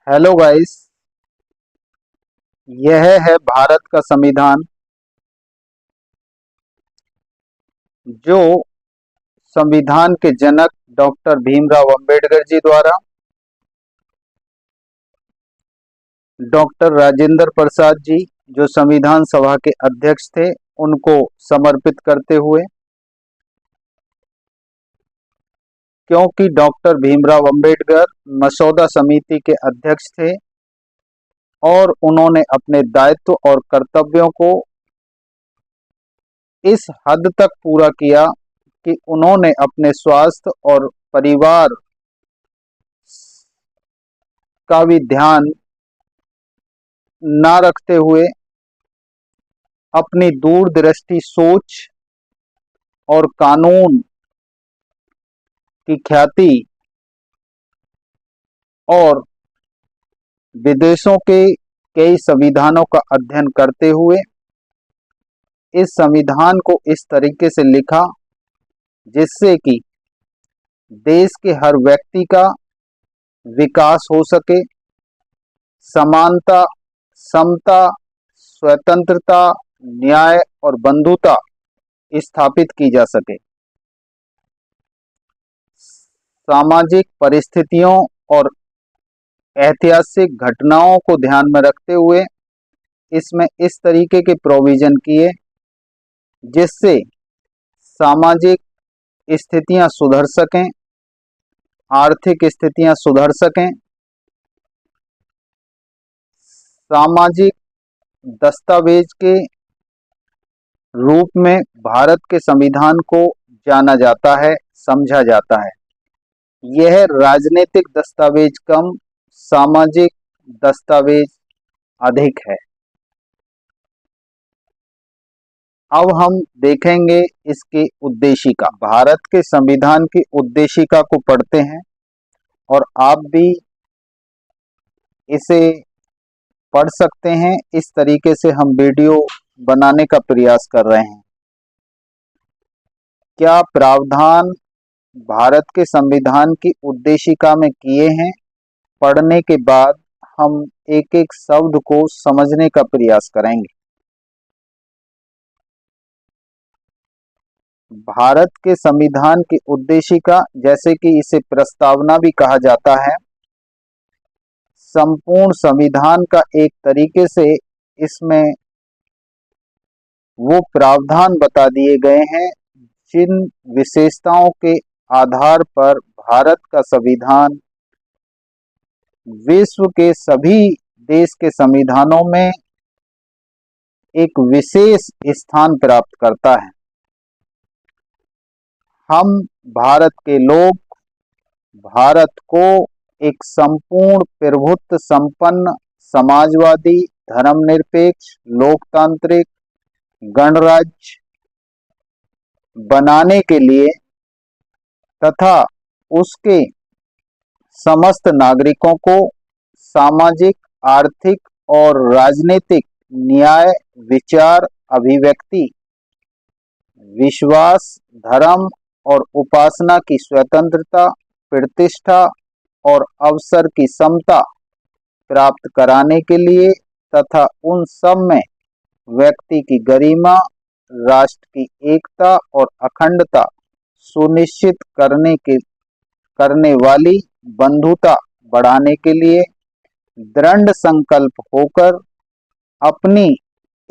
Hello guys. यह है भारत का संविधान जो संविधान के जनक डॉक्टर भीमराव अंबेडकर जी द्वारा डॉक्टर राजेंद्र प्रसाद जी जो संविधान सभा के अध्यक्ष थे उनको समर्पित करते हुए, क्योंकि डॉक्टर भीमराव अंबेडकर मसौदा समिति के अध्यक्ष थे और उन्होंने अपने दायित्व और कर्तव्यों को इस हद तक पूरा किया कि उन्होंने अपने स्वास्थ्य और परिवार का भी ध्यान ना रखते हुए अपनी दूरदृष्टि सोच और कानून की ख्याति और विदेशों के कई संविधानों का अध्ययन करते हुए इस संविधान को इस तरीके से लिखा जिससे कि देश के हर व्यक्ति का विकास हो सके, समानता, समता, स्वतंत्रता, न्याय और बंधुता स्थापित की जा सके। सामाजिक परिस्थितियों और ऐतिहासिक घटनाओं को ध्यान में रखते हुए इसमें इस तरीके के प्रोविजन किए जिससे सामाजिक स्थितियां सुधर सकें, आर्थिक स्थितियां सुधर सकें, सामाजिक दस्तावेज के रूप में भारत के संविधान को जाना जाता है, समझा जाता है। यह राजनीतिक दस्तावेज कम, सामाजिक दस्तावेज अधिक है। अब हम देखेंगे इसकी उद्देशिका। भारत के संविधान की उद्देशिका को पढ़ते हैं और आप भी इसे पढ़ सकते हैं। इस तरीके से हम वीडियो बनाने का प्रयास कर रहे हैं। क्या प्रावधान भारत के संविधान की उद्देशिका में किए हैं, पढ़ने के बाद हम एक एक शब्द को समझने का प्रयास करेंगे। भारत के संविधान की उद्देशिका, जैसे कि इसे प्रस्तावना भी कहा जाता है, संपूर्ण संविधान का एक तरीके से इसमें वो प्रावधान बता दिए गए हैं जिन विशेषताओं के आधार पर भारत का संविधान विश्व के सभी देश के संविधानों में एक विशेष स्थान प्राप्त करता है। हम भारत के लोग भारत को एक संपूर्ण प्रभुत्व संपन्न समाजवादी धर्मनिरपेक्ष लोकतांत्रिक गणराज्य बनाने के लिए तथा उसके समस्त नागरिकों को सामाजिक, आर्थिक और राजनीतिक न्याय, विचार, अभिव्यक्ति, विश्वास, धर्म और उपासना की स्वतंत्रता, प्रतिष्ठा और अवसर की समता प्राप्त कराने के लिए तथा उन सब में व्यक्ति की गरिमा, राष्ट्र की एकता और अखंडता सुनिश्चित करने वाली बंधुता बढ़ाने के लिए दृढ़ संकल्प होकर अपनी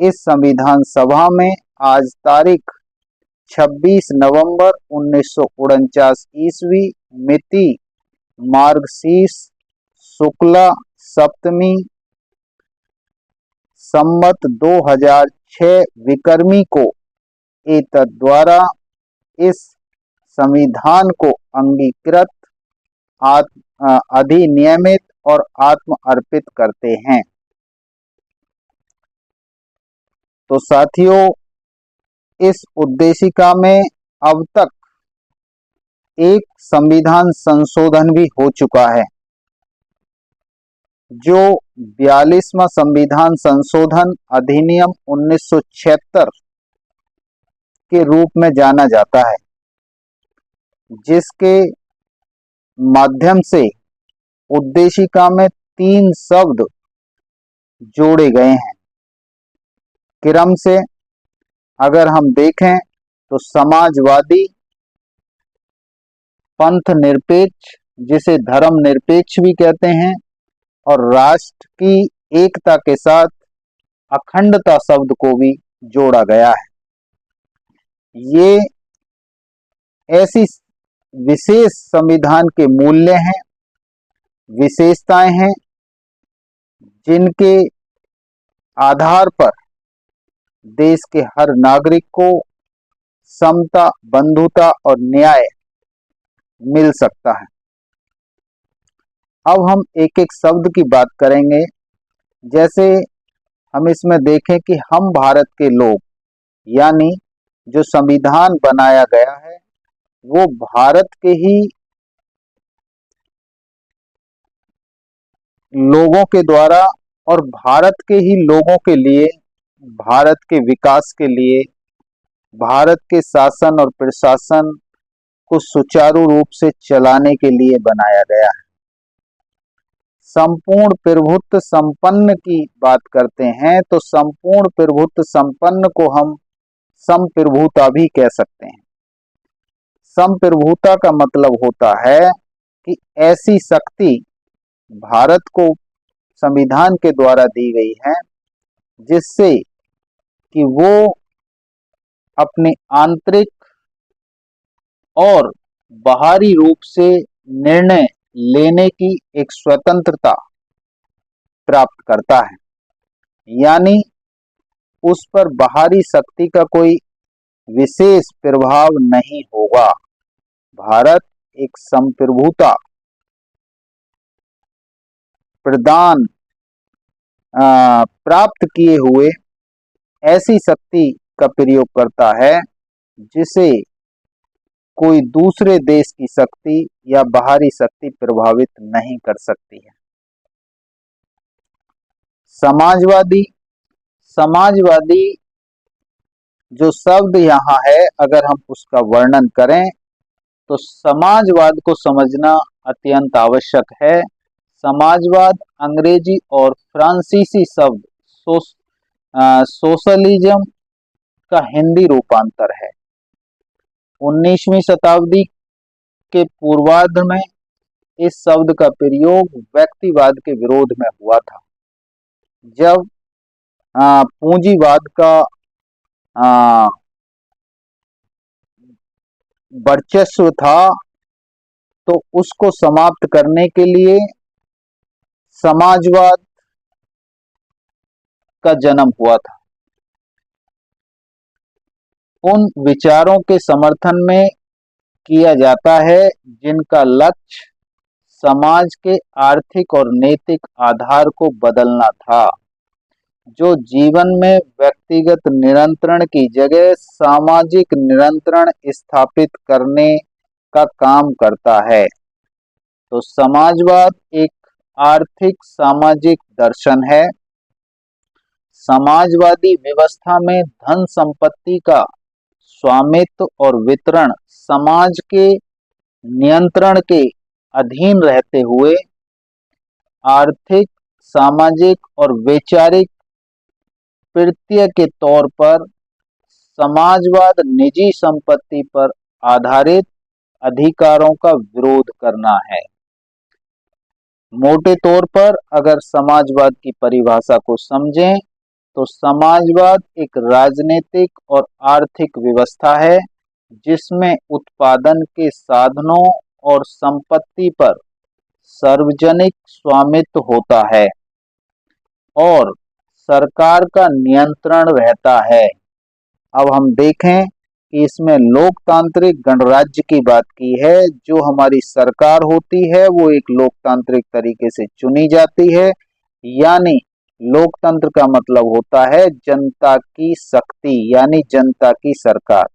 इस संविधान सभा में आज तारीख 26 नवंबर 1949 ईस्वी मिति मार्गशीर्ष शुक्ला सप्तमी संवत 2006 विक्रमी को एतद्द्वारा इस संविधान को अंगीकृत, अधिनियमित और आत्म अर्पित करते हैं। तो साथियों, इस उद्देशिका में अब तक एक संविधान संशोधन भी हो चुका है जो 42वां संविधान संशोधन अधिनियम 1976 के रूप में जाना जाता है, जिसके माध्यम से उद्देशिका में तीन शब्द जोड़े गए हैं। क्रम से अगर हम देखें तो समाजवादी, पंथ निरपेक्ष जिसे धर्म निरपेक्ष भी कहते हैं, और राष्ट्र की एकता के साथ अखंडता शब्द को भी जोड़ा गया है। ये ऐसी विशेष संविधान के मूल्य हैं, विशेषताएं हैं, जिनके आधार पर देश के हर नागरिक को समता, बंधुता और न्याय मिल सकता है। अब हम एक एक शब्द की बात करेंगे। जैसे हम इसमें देखें कि हम भारत के लोग, यानी जो संविधान बनाया गया है वो भारत के ही लोगों के द्वारा और भारत के ही लोगों के लिए, भारत के विकास के लिए, भारत के शासन और प्रशासन को सुचारू रूप से चलाने के लिए बनाया गया है। संपूर्ण प्रभुत्व संपन्न की बात करते हैं तो संपूर्ण प्रभुत्व संपन्न को हम संप्रभुता भी कह सकते हैं। संप्रभुता का मतलब होता है कि ऐसी शक्ति भारत को संविधान के द्वारा दी गई है जिससे कि वो अपने आंतरिक और बाहरी रूप से निर्णय लेने की एक स्वतंत्रता प्राप्त करता है, यानी उस पर बाहरी शक्ति का कोई विशेष प्रभाव नहीं होगा। भारत एक संप्रभुता प्रदान प्राप्त किए हुए ऐसी शक्ति का प्रयोग करता है जिसे कोई दूसरे देश की शक्ति या बाहरी शक्ति प्रभावित नहीं कर सकती है। समाजवादी, समाजवादी जो शब्द यहाँ है, अगर हम उसका वर्णन करें तो समाजवाद को समझना अत्यंत आवश्यक है। समाजवाद अंग्रेजी और फ्रांसीसी शब्द सोशलिज्म का हिंदी रूपांतर है। 19वीं शताब्दी के पूर्वार्ध में इस शब्द का प्रयोग व्यक्तिवाद के विरोध में हुआ था। जब पूंजीवाद का वर्चस्व था तो उसको समाप्त करने के लिए समाजवाद का जन्म हुआ था। उन विचारों के समर्थन में किया जाता है जिनका लक्ष्य समाज के आर्थिक और नैतिक आधार को बदलना था, जो जीवन में व्यक्तिगत नियंत्रण की जगह सामाजिक नियंत्रण स्थापित करने का काम करता है। तो समाजवाद एक आर्थिक सामाजिक दर्शन है। समाजवादी व्यवस्था में धन संपत्ति का स्वामित्व और वितरण समाज के नियंत्रण के अधीन रहते हुए आर्थिक, सामाजिक और वैचारिक प्रत्यय के तौर पर समाजवाद निजी संपत्ति पर आधारित अधिकारों का विरोध करना है। मोटे तौर पर अगर समाजवाद की परिभाषा को समझें तो समाजवाद एक राजनीतिक और आर्थिक व्यवस्था है जिसमें उत्पादन के साधनों और संपत्ति पर सार्वजनिक स्वामित्व होता है और सरकार का नियंत्रण रहता है। अब हम देखें कि इसमें लोकतांत्रिक गणराज्य की बात की है। जो हमारी सरकार होती है वो एक लोकतांत्रिक तरीके से चुनी जाती है, यानी लोकतंत्र का मतलब होता है जनता की शक्ति, यानी जनता की सरकार।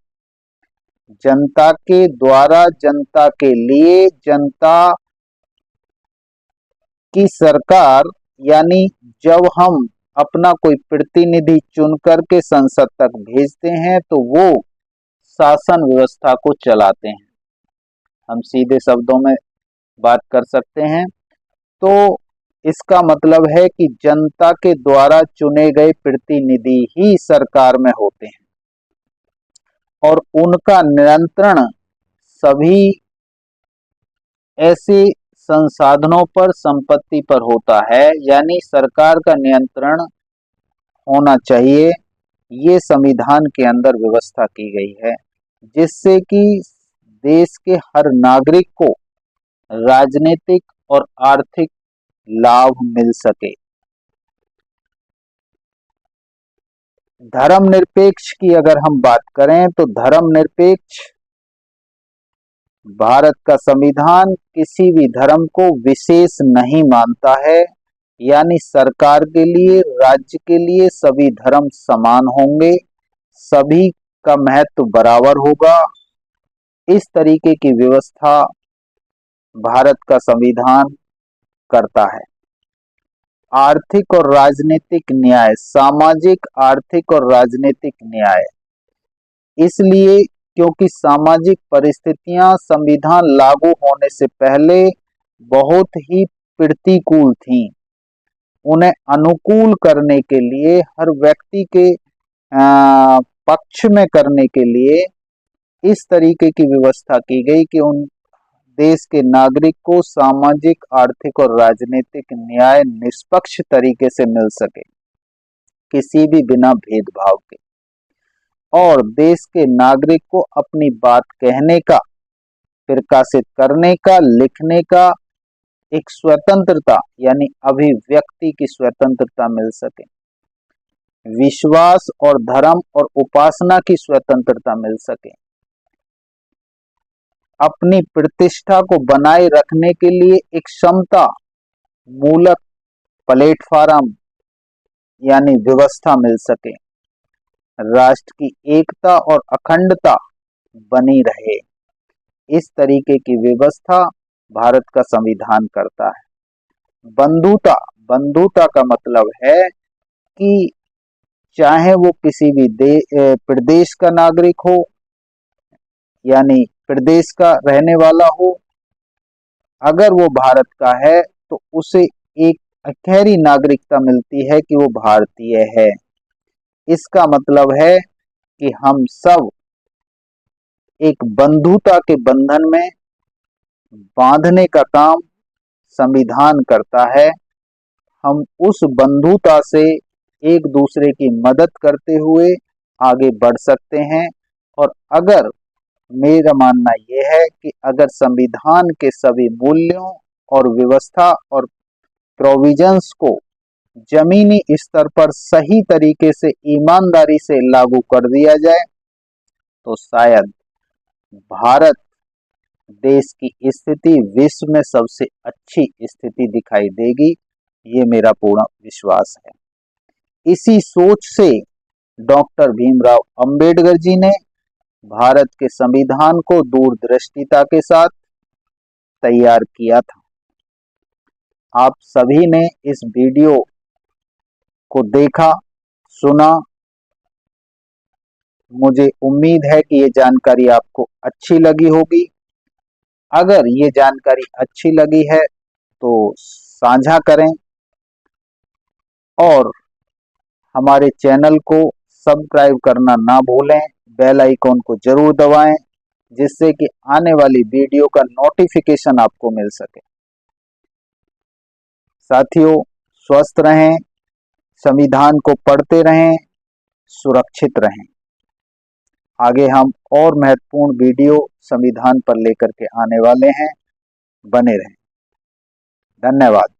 जनता के द्वारा, जनता के लिए, जनता की सरकार, यानी जब हम अपना कोई प्रतिनिधि चुन करके संसद तक भेजते हैं तो वो शासन व्यवस्था को चलाते हैं। हम सीधे शब्दों में बात कर सकते हैं तो इसका मतलब है कि जनता के द्वारा चुने गए प्रतिनिधि ही सरकार में होते हैं और उनका नियंत्रण सभी ऐसे संसाधनों पर, संपत्ति पर होता है। यानी सरकार का नियंत्रण होना चाहिए, ये संविधान के अंदर व्यवस्था की गई है, जिससे कि देश के हर नागरिक को राजनीतिक और आर्थिक लाभ मिल सके। धर्मनिरपेक्ष की अगर हम बात करें तो धर्मनिरपेक्ष भारत का संविधान किसी भी धर्म को विशेष नहीं मानता है। यानी सरकार के लिए, राज्य के लिए सभी धर्म समान होंगे, सभी का महत्व बराबर होगा। इस तरीके की व्यवस्था भारत का संविधान करता है। आर्थिक और राजनीतिक न्याय, सामाजिक, आर्थिक और राजनीतिक न्याय, इसलिए क्योंकि सामाजिक परिस्थितियां संविधान लागू होने से पहले बहुत ही प्रतिकूल थीं। उन्हें अनुकूल करने के लिए, हर व्यक्ति के पक्ष में करने के लिए इस तरीके की व्यवस्था की गई कि उन देश के नागरिक को सामाजिक, आर्थिक और राजनीतिक न्याय निष्पक्ष तरीके से मिल सके, किसी भी बिना भेदभाव के, और देश के नागरिक को अपनी बात कहने का, प्रकाशित करने का, लिखने का एक स्वतंत्रता, यानी अभिव्यक्ति की स्वतंत्रता मिल सके, विश्वास और धर्म और उपासना की स्वतंत्रता मिल सके, अपनी प्रतिष्ठा को बनाए रखने के लिए एक क्षमता मूलक प्लेटफॉर्म यानी व्यवस्था मिल सके, राष्ट्र की एकता और अखंडता बनी रहे। इस तरीके की व्यवस्था भारत का संविधान करता है। बंधुता, बंधुता का मतलब है कि चाहे वो किसी भी प्रदेश का नागरिक हो, यानी प्रदेश का रहने वाला हो, अगर वो भारत का है तो उसे एक गहरी नागरिकता मिलती है कि वो भारतीय है। इसका मतलब है कि हम सब एक बंधुता के बंधन में बांधने का काम संविधान करता है। हम उस बंधुता से एक दूसरे की मदद करते हुए आगे बढ़ सकते हैं। और अगर, मेरा मानना यह है कि अगर संविधान के सभी मूल्यों और व्यवस्था और प्रोविजंस को जमीनी स्तर पर सही तरीके से, ईमानदारी से लागू कर दिया जाए तो शायद भारत देश की स्थिति विश्व में सबसे अच्छी स्थिति दिखाई देगी, ये मेरा पूर्ण विश्वास है। इसी सोच से डॉक्टर भीमराव अंबेडकर जी ने भारत के संविधान को दूरदृष्टिता के साथ तैयार किया था। आप सभी ने इस वीडियो को देखा, सुना। मुझे उम्मीद है कि ये जानकारी आपको अच्छी लगी होगी। अगर ये जानकारी अच्छी लगी है तो साझा करें और हमारे चैनल को सब्सक्राइब करना ना भूलें। बेल आइकॉन को जरूर दबाएं, जिससे कि आने वाली वीडियो का नोटिफिकेशन आपको मिल सके। साथियों, स्वस्थ रहें, संविधान को पढ़ते रहें, सुरक्षित रहें। आगे हम और महत्वपूर्ण वीडियो संविधान पर लेकर के आने वाले हैं। बने रहें। धन्यवाद।